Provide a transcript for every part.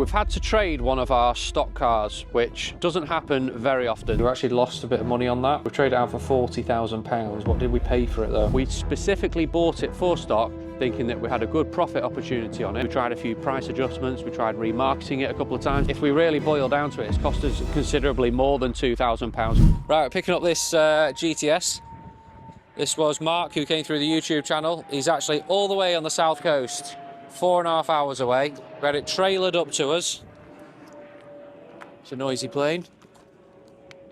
We've had to trade one of our stock cars, which doesn't happen very often. We've actually lost a bit of money on that. We traded it out for £40,000. What did we pay for it though? We specifically bought it for stock, thinking that we had a good profit opportunity on it. We tried a few price adjustments, we tried remarketing it a couple of times. If we really boil down to it, it's cost us considerably more than £2,000. Right, we're picking up this GTS. This was Mark, who came through the YouTube channel. He's actually all the way on the south coast, 4.5 hours away. We had it trailered up to us. It's a noisy plane.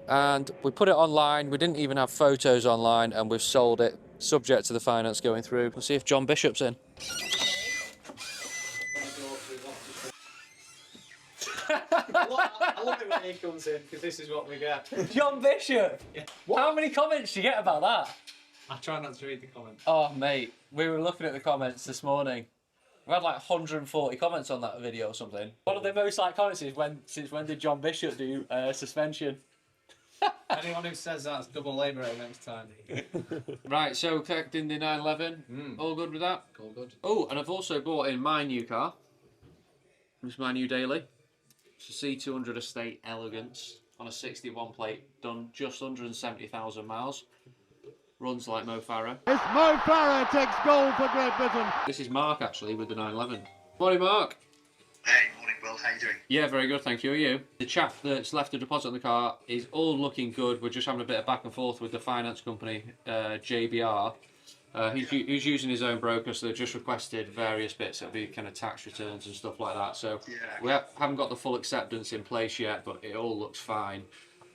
And we put it online. We didn't even have photos online, and we've sold it, subject to the finance going through. We'll see if John Bishop's in. I love it when he comes in, because this is what we get. John Bishop! Yeah. How many comments do you get about that? I try not to read the comments. Oh, mate, we were looking at the comments this morning. We had like 140 comments on that video or something. One of the most liked comments is, since when did John Bishop do suspension? Anyone who says that's double labour next time. Right, so collecting the 911. All good with that? All good. Oh, and I've also bought in my new car. This is my new daily. It's a C200 Estate Elegance on a 61 plate, done just 170,000 miles. Runs like Mo Farah. It's Mo Farah takes gold for Great Britain. This is Mark actually with the 911. Morning, Mark. Hey, morning, Will. How you doing? Yeah, very good, thank you. Are you? The chap that's left a deposit on the car is all looking good. We're just having a bit of back and forth with the finance company, JBR. He's using his own broker, so they've just requested various bits. It'll be kind of tax returns and stuff like that. So Yeah. we haven't got the full acceptance in place yet, but it all looks fine.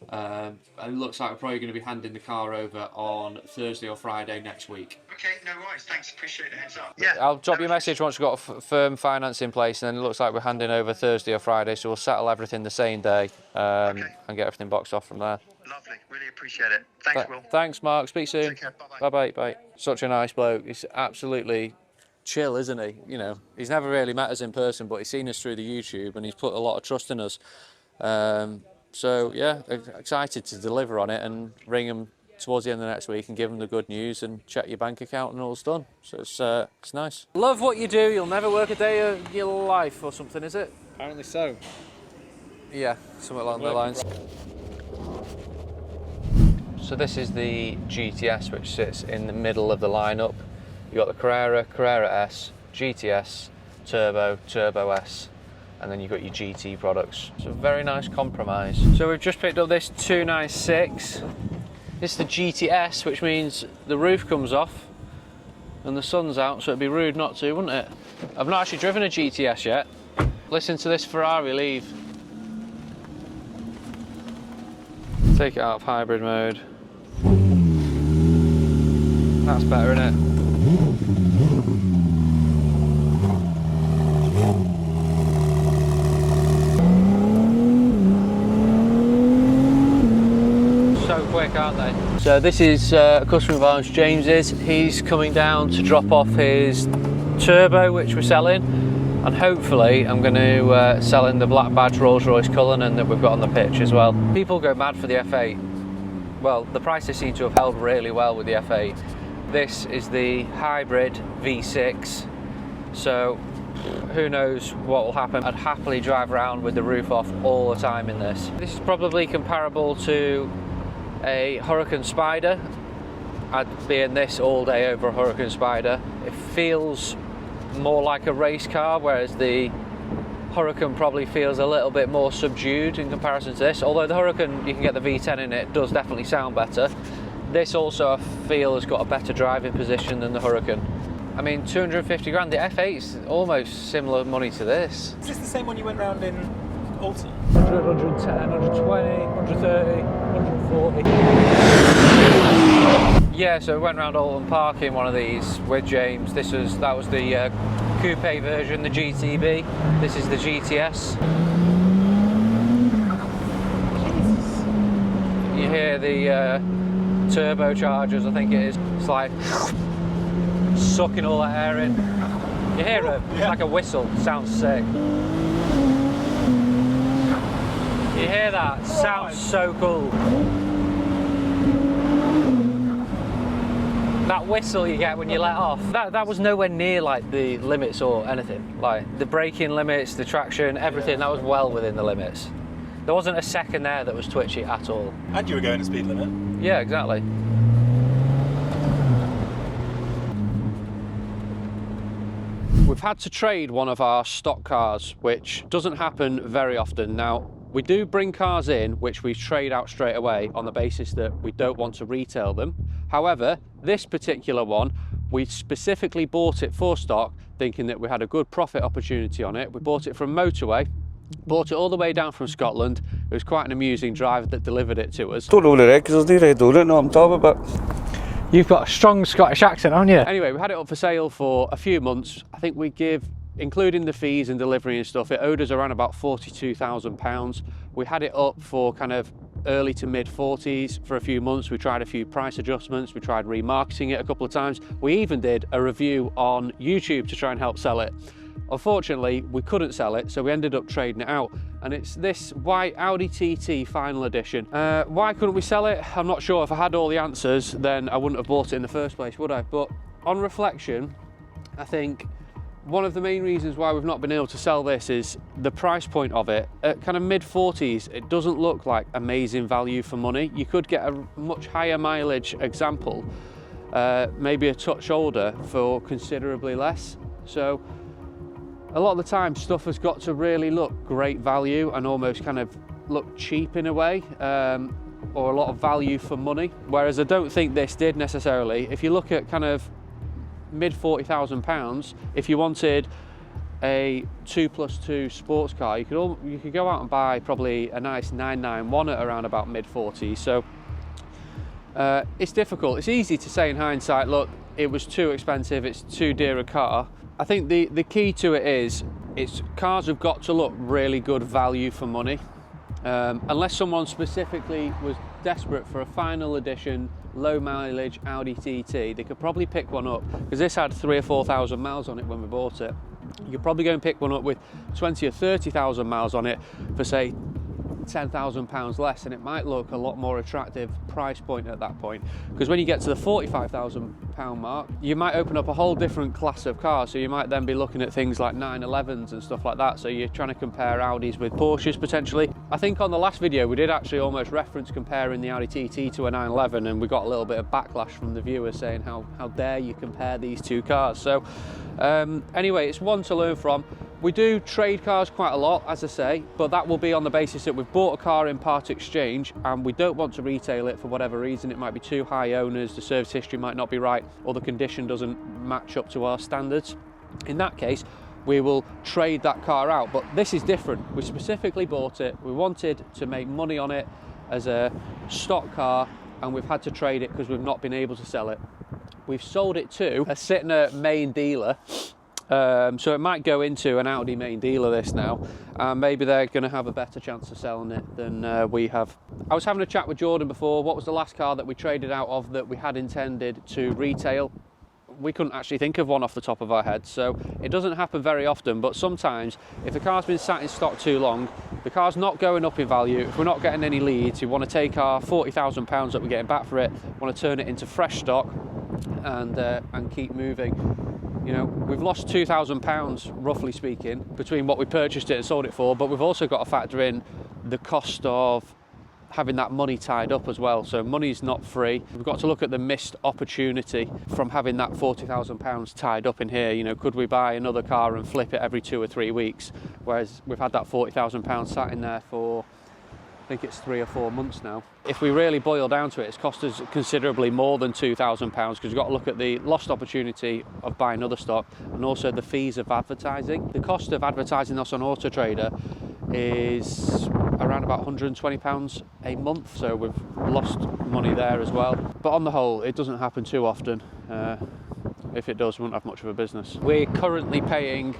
And it looks like we're probably going to be handing the car over on Thursday or Friday next week. Okay, no worries. Thanks. Appreciate the heads up. Yeah. I'll drop you a message once we've got firm finance in place, and then it looks like we're handing over Thursday or Friday, so we'll settle everything the same day and get everything boxed off from there. Lovely. Really appreciate it. Thanks, Will. Thanks, Mark. Speak soon. Take care. Bye-bye. Bye-bye. Bye. Such a nice bloke. He's absolutely chill, isn't he? You know, he's never really met us in person, but he's seen us through the YouTube, and he's put a lot of trust in us. So yeah, excited to deliver on it and ring him towards the end of next week and give him the good news and check your bank account and all's done. So it's nice. Love what you do. You'll never work a day of your life or something, is it? Apparently so. Yeah, something along the lines. So this is the GTS, which sits in the middle of the lineup. You've got the Carrera, Carrera S, GTS, Turbo, Turbo S, and then you've got your GT products. So a very nice compromise. So we've just picked up this 296. This is the GTS, which means the roof comes off and the sun's out, so it'd be rude not to, wouldn't it? I've not actually driven a GTS yet. Listen to this Ferrari leave. Take it out of hybrid mode. That's better, isn't it? So quick, aren't they? So this is a customer of ours, James's. He's coming down to drop off his Turbo, which we're selling, and hopefully I'm going to sell in the black badge Rolls-Royce Cullinan that we've got on the pitch as well. People go mad for the F8. Well, the prices seem to have held really well with the F8. This is the hybrid V6, so who knows what will happen. I'd happily drive around with the roof off all the time in this. This is probably comparable to a Hurricane Spider. I'd be in this all day over a Hurricane Spider. It feels more like a race car, whereas the Hurricane probably feels a little bit more subdued in comparison to this. Although the Hurricane, you can get the V10 in it, does definitely sound better. This also, I feel, has got a better driving position than the Hurricane. I mean, 250 grand, the F8's almost similar money to this. Is this the same one you went round in Alton? 100, 110, 120, 130, 140. Yeah, so we went round Alton Park in one of these with James. That was the coupe version, the GTB. This is the GTS. You hear the turbochargers, I think it is. It's like sucking all that air in. You hear it? It's like a whistle. It sounds sick. You hear that? It sounds so cool. That whistle you get when you let off, that was nowhere near like the limits or anything. Like the braking limits, the traction, everything, that was well within the limits. There wasn't a second there that was twitchy at all. And you were going the speed limit. Yeah, exactly. We've had to trade one of our stock cars, which doesn't happen very often. Now, we do bring cars in which we trade out straight away on the basis that we don't want to retail them. However, this particular one, we specifically bought it for stock, thinking that we had a good profit opportunity on it. We bought it from Motorway, bought it all the way down from Scotland. It was quite an amusing driver that delivered it to us. Don't know the records, do I don't know what I'm talking about. You've got a strong Scottish accent, haven't you? Anyway, we had it up for sale for a few months. I think we give, including the fees and delivery and stuff, it owed us around about £42,000. We had it up for kind of early to mid 40s for a few months. We tried a few price adjustments. We tried remarketing it a couple of times. We even did a review on YouTube to try and help sell it. Unfortunately, we couldn't sell it, so we ended up trading it out. And it's this white Audi TT Final Edition. Why couldn't we sell it? I'm not sure. If I had all the answers, then I wouldn't have bought it in the first place, would I? But on reflection, I think one of the main reasons why we've not been able to sell this is the price point of it. At kind of mid 40s, it doesn't look like amazing value for money. You could get a much higher mileage example, maybe a touch older, for considerably less. So a lot of the time stuff has got to really look great value and almost kind of look cheap in a way, or a lot of value for money. Whereas I don't think this did necessarily. If you look at kind of mid £40,000, if you wanted a 2+2 sports car, you could go out and buy probably a nice 991 at around about mid 40s. So it's difficult. It's easy to say in hindsight, look, it was too expensive, it's too dear a car. I think the key to it is, cars have got to look really good value for money. Unless someone specifically was desperate for a final edition, low mileage Audi TT, they could probably pick one up, because this had 3,000 or 4,000 miles on it when we bought it. You could probably go and pick one up with 20 or 30,000 miles on it for say £10,000 less, and it might look a lot more attractive price point at that point. Because when you get to the £45,000 mark, you might open up a whole different class of cars. So you might then be looking at things like 911s and stuff like that. So you're trying to compare Audis with Porsches potentially. I think on the last video we did actually almost reference comparing the Audi TT to a 911, and we got a little bit of backlash from the viewers saying how dare you compare these two cars. So anyway, it's one to learn from. We do trade cars quite a lot, as I say, but that will be on the basis that we've bought a car in part exchange and we don't want to retail it for whatever reason. It might be too high owners, the service history might not be right, or the condition doesn't match up to our standards. In that case, we will trade that car out. But this is different. We specifically bought it. We wanted to make money on it as a stock car, and we've had to trade it because we've not been able to sell it. We've sold it to a Sytner main dealer. So it might go into an Audi main dealer this now, and maybe they're going to have a better chance of selling it than we have. I was having a chat with Jordan before. What was the last car that we traded out of that we had intended to retail? We couldn't actually think of one off the top of our heads, so it doesn't happen very often. But sometimes if the car's been sat in stock too long, the car's not going up in value, if we're not getting any leads, we want to take our £40,000 that we're getting back for it, want to turn it into fresh stock and keep moving. You know, we've lost £2,000 roughly speaking between what we purchased it and sold it for, but we've also got to factor in the cost of having that money tied up as well. So money's not free. We've got to look at the missed opportunity from having that £40,000 tied up in here. You know, could we buy another car and flip it every 2 or 3 weeks? Whereas we've had that £40,000 sat in there for, I think it's 3 or 4 months now. If we really boil down to it, it's cost us considerably more than £2,000, because you've got to look at the lost opportunity of buying other stock and also the fees of advertising. The cost of advertising us on Auto Trader is around about £120 a month, so we've lost money there as well. But on the whole, it doesn't happen too often. If it does, we won't have much of a business. We're currently paying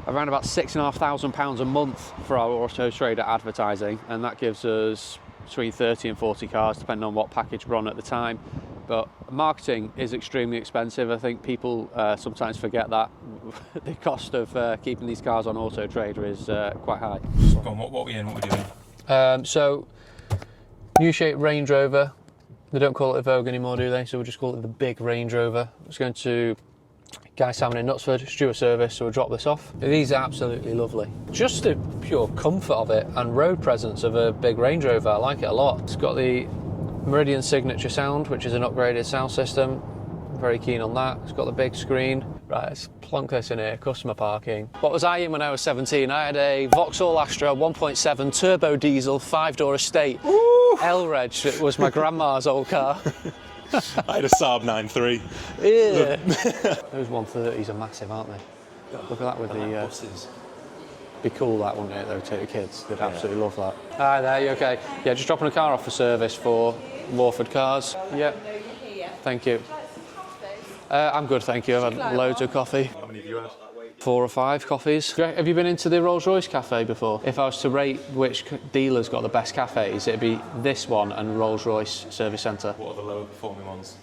around about £6,500 a month for our Auto Trader advertising, and that gives us between 30 and 40 cars depending on what package we're on at the time. But marketing is extremely expensive. I think people sometimes forget that. The cost of keeping these cars on Auto Trader is quite high. Go on, what are we in? What are we doing? So new shape Range Rover, They don't call it a Vogue anymore, do they? So we'll just call it the big Range Rover. It's going to Guy Salmon in Knutsford, it's due a service, so we'll drop this off. These are absolutely lovely. Just the pure comfort of it and road presence of a big Range Rover, I like it a lot. It's got the Meridian Signature sound, which is an upgraded sound system. Very keen on that. It's got the big screen. Right, let's plonk this in here, customer parking. What was I in when I was 17? I had a Vauxhall Astra 1.7 turbo diesel 5-door estate. L-Reg, it was my grandma's old car. I had a Saab 9.3. Yeah. Those 130s are massive, aren't they? Look at that with the buses. Be cool, that, wouldn't it, though, take the kids. They'd absolutely love that. Hi there, you okay? Yeah, just dropping a car off for service for Warford Cars. Yeah. Thank you. I'm good, thank you. I've had loads of coffee. How many have you had? 4 or 5 coffees. Have you been into the Rolls-Royce cafe before? If I was to rate which dealer's got the best cafes, it'd be this one and Rolls-Royce Service Centre. What are the lower performing ones?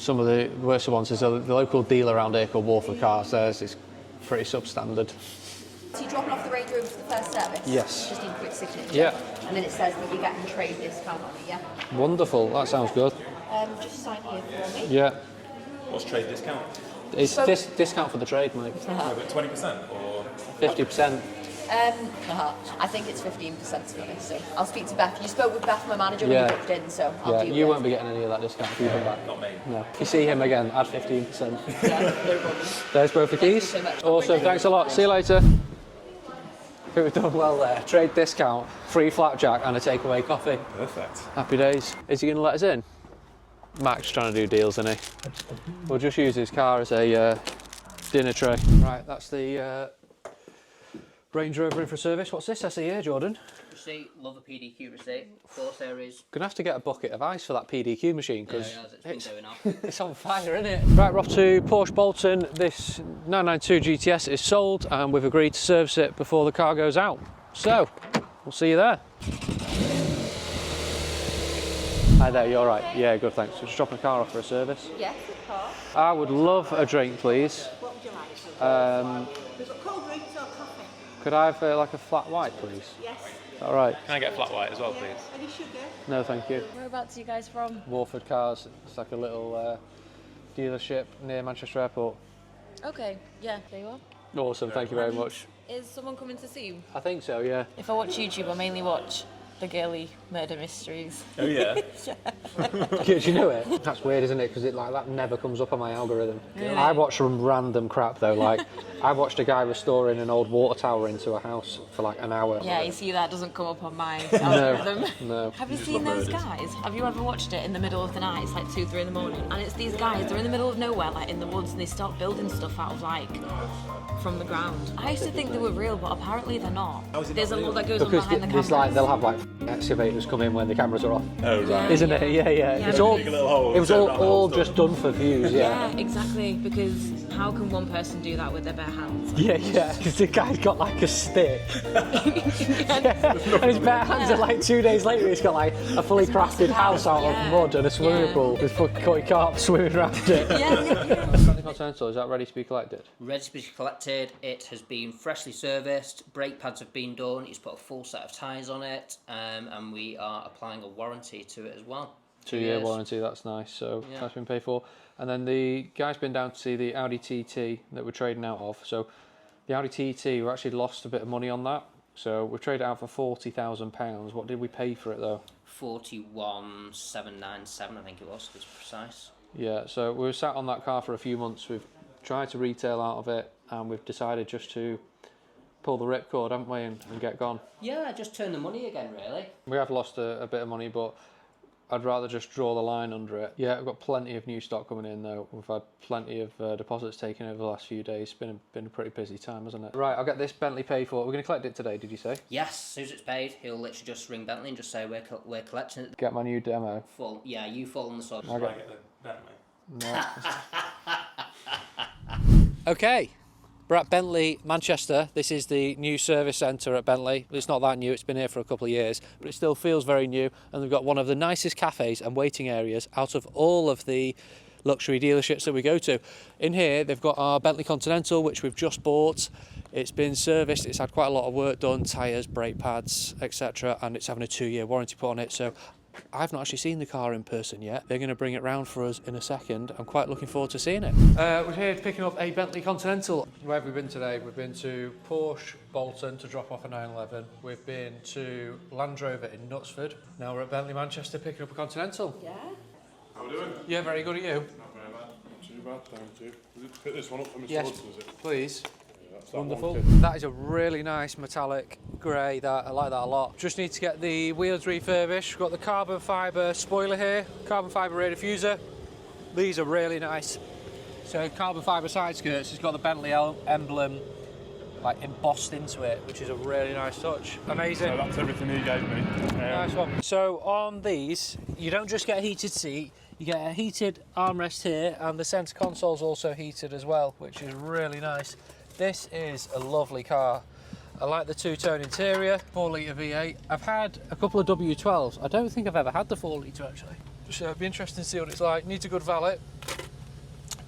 Some of the worst ones is the local dealer around here called Warford Cars. Theirs is pretty substandard. So you're dropping off the Range Rover for the first service? Yes. Just need a quick signature. Yeah. And then it says that you're getting a trade discount on it, yeah? Wonderful, that sounds good. Just sign here for me. Yeah. What's trade discount? It's discount for the trade, mate. No, but 20% or 50%. I think it's 15% to be honest, so I'll speak to Beth. You spoke with Beth, my manager, Yeah. when you booked in, so I'll Yeah, do you it. won't be getting any of that discount if you come back. not me? No. If you see him again, add 15%. Yeah, no problem. There's both the keys. Thank you so much. Awesome, thanks a lot. See you later. We've done well there. Trade discount, free flapjack and a takeaway coffee. Perfect. Happy days. Is he going to let us in? Mac's trying to do deals, isn't he? We'll just use his car as a dinner tray. Right, that's the Range Rover in for service. What's this I see here, Jordan? Receipt, love a PDQ receipt. 4 series. Gonna have to get a bucket of ice for that PDQ machine because It's been going off. it's on fire, isn't it? Right, we're off to Porsche Bolton. This 992 GTS is sold and we've agreed to service it before the car goes out. So, we'll see you there. Hi there, you all right? Yeah, good, thanks. Just dropping a car off for a service. Yes, of course. I would love a drink, please. What would you like? We've got cold drinks or coffee? Could I have like a flat white, please? Yes. All right. Can I get flat white as well, please? Any sugar? No, thank you. Whereabouts are you guys from? Warford Cars. It's like a little dealership near Manchester Airport. Okay, yeah, there you are. Awesome, thank you very much. Is someone coming to see you? I think so, yeah. If I watch YouTube, I mainly watch the girly murder mysteries. Oh yeah. Do you know it? That's weird, isn't it? Because it like that never comes up on my algorithm. Really? I watch some random crap though. Like I watched a guy restoring an old water tower into a house for like an hour. Yeah, you see that doesn't come up on my algorithm. No. Have you seen those guys? Have you ever watched it in the middle of the night? It's like 2, 3 in the morning, and it's these guys. They're in the middle of nowhere, like in the woods, and they start building stuff out of like from the ground. I used to think they were real, but apparently they're not. There's a lot that goes on Because behind the there's cameras. like they'll have like excavators come in when the cameras are off. Oh right. Isn't it? Yeah, yeah. It's all. Dig a little hole, It was turn around the all whole just done for views. Yeah. Yeah, exactly. Because how can one person do that with their bare hands? Yeah, yeah. Because the guy's got like a stick. And his bare hands are like 2 days later. He's got like a fully crafted house out of mud and a swimming pool. There's fucking carp swimming around it. Yeah. Continental, is that ready to be collected? Ready to be collected. It has been freshly serviced. Brake pads have been done. He's put a full set of tyres on it, and we are applying a warranty to it as well. 2-year warranty, that's nice. So Yeah. that's been paid for. And then the guy's been down to see the Audi TT that we're trading out of. So the Audi TT, we actually lost a bit of money on that. So we traded it out for £40,000. What did we pay for it though? 41,797, I think it was, to be precise. Yeah, so we were sat on that car for a few months. We've tried to retail out of it, and we've decided just to pull the ripcord, haven't we, and get gone. Yeah, just turn the money again, really. We have lost a bit of money, but I'd rather just draw the line under it. Yeah, we've got plenty of new stock coming in though. We've had plenty of deposits taken over the last few days. It's been a pretty busy time, hasn't it? Right, I'll get this Bentley paid for. We're going to collect it today, did you say? Yes, as soon as it's paid, he'll literally just ring Bentley and just say we're collecting it. Get my new demo. Full. Yeah, you fall on the sod. Okay. Can I get the Bentley? No. Okay, we're at Bentley, Manchester. This is the new service centre at Bentley. It's not that new, it's been here for a couple of years, but it still feels very new. And they've got one of the nicest cafes and waiting areas out of all of the luxury dealerships that we go to. In here, they've got our Bentley Continental, which we've just bought. It's been serviced, it's had quite a lot of work done, tyres, brake pads, etc. And it's having a 2-year warranty put on it. So I've not actually seen the car in person yet. They're going to bring it round for us in a second. I'm quite looking forward to seeing it. We're here picking up a Bentley Continental. Where have we been today? We've been to Porsche Bolton to drop off a 911. We've been to Land Rover in Knutsford. Now we're at Bentley Manchester picking up a Continental. Yeah. How are we doing? Yeah, very good. Are you? Not very bad. Not too bad, thank you. Pick this one up for me, Yes, is it? please. Yeah, that's that Wonderful. one. That is a really nice metallic grey. That I like that a lot. Just need to get the wheels refurbished. We've got the carbon fibre spoiler here, carbon fibre rear diffuser. These are really nice. So carbon fibre side skirts. It's got the Bentley emblem like embossed into it, which is a really nice touch. Amazing. So that's everything he gave me. Nice one. So on these, you don't just get a heated seat. You get a heated armrest here, and the centre console's also heated as well, which is really nice. This is a lovely car. I like the two-tone interior, 4-litre V8. I've had a couple of W12s. I don't think I've ever had the 4-litre actually. So it'd be interesting to see what it's like. Needs a good valet,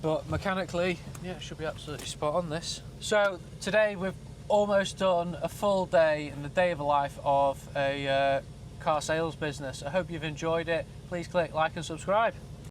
but mechanically, yeah, it should be absolutely spot on this. So today we've almost done a full day and the day of the life of a car sales business. I hope you've enjoyed it. Please click like and subscribe.